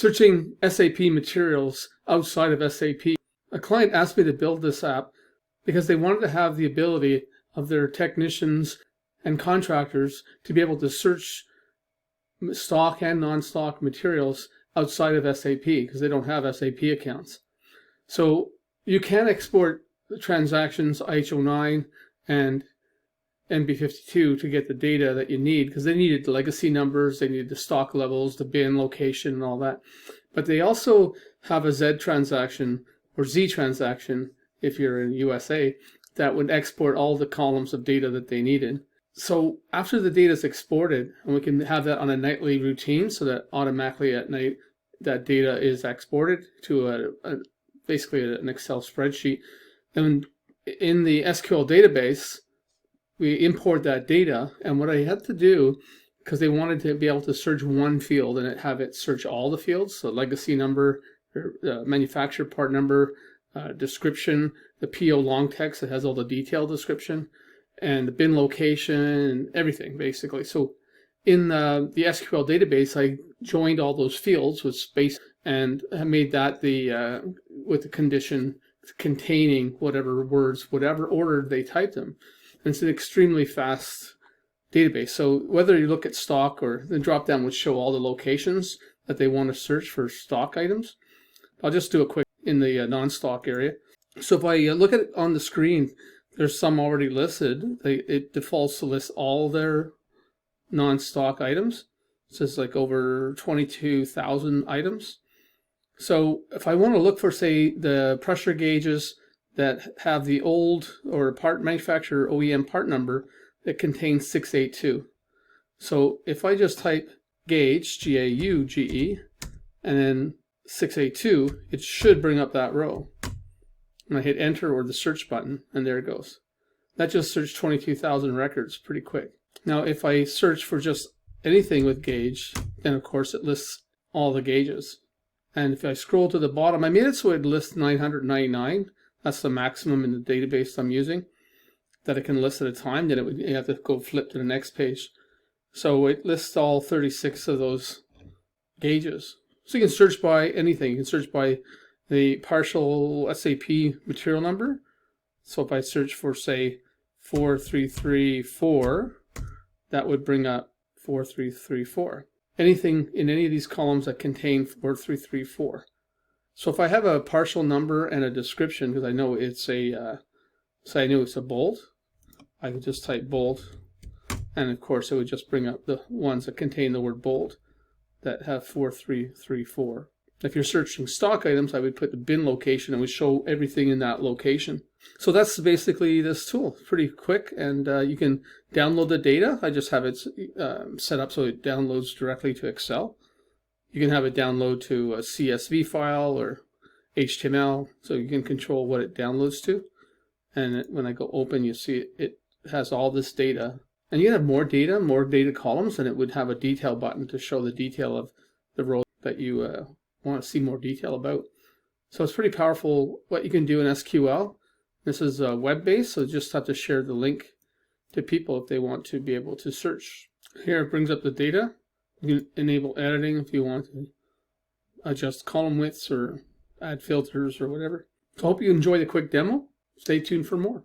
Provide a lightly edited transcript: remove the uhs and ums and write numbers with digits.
Searching SAP materials outside of SAP. A client asked me to build this app because they wanted to have the ability of their technicians and contractors to be able to search stock and non-stock materials outside of SAP because they don't have SAP accounts. So you can export the transactions IH09 and NB52 to get the data that you need, because they needed the legacy numbers, they needed the stock levels, the bin location, and all that. But they also have a Z transaction or Z transaction, if you're in USA, that would export all the columns of data that they needed. So after the data is exported, and we can have that on a nightly routine, so that automatically at night that data is exported to basically an Excel spreadsheet. And in the SQL database, we import that data, and what I had to do, because they wanted to be able to search one field and have it search all the fields, so legacy number, manufacturer part number, description, the PO long text that has all the detailed description, and the bin location, and everything basically. So in the SQL database, I joined all those fields with space and I made that with the condition containing whatever words, whatever order they typed them. And it's an extremely fast database. So whether you look at stock, or the drop down would show all the locations that they want to search for stock items. I'll just do a quick in the non-stock area. So if I look at it on the screen, there's some already listed. It defaults to list all their non-stock items. It says like over 22,000 items. So if I want to look for, say, the pressure gauges that have the old or part manufacturer OEM part number that contains 682. So if I just type gauge, G-A-U-G-E, and then 682, it should bring up that row. And I hit enter or the search button, and there it goes. That just searched 22,000 records pretty quick. Now if I search for just anything with gauge, then of course it lists all the gauges. And if I scroll to the bottom, I made it so it lists 999. That's the maximum in the database I'm using that it can list at a time. Then you have to go flip to the next page. So it lists all 36 of those gauges. So you can search by anything. You can search by the partial SAP material number. So if I search for, say, 4334, that would bring up 4334. Anything in any of these columns that contain 4334. So if I have a partial number and a description, because I know it's a, say I knew it's a bolt, I could just type bolt, and of course it would just bring up the ones that contain the word bolt that have 4334. If you're searching stock items, I would put the bin location and would show everything in that location. So that's basically this tool. It's pretty quick, and you can download the data. I just have it set up so it downloads directly to Excel. You can have it download to a CSV file or HTML, so you can control what it downloads to. And when I go open, you see it has all this data. And you can have more data columns, and it would have a detail button to show the detail of the row that you want to see more detail about. So it's pretty powerful what you can do in SQL. This is web-based, so just have to share the link to people if they want to be able to search. Here it brings up the data. You can enable editing if you want to adjust column widths or add filters or whatever. So I hope you enjoy the quick demo. Stay tuned for more.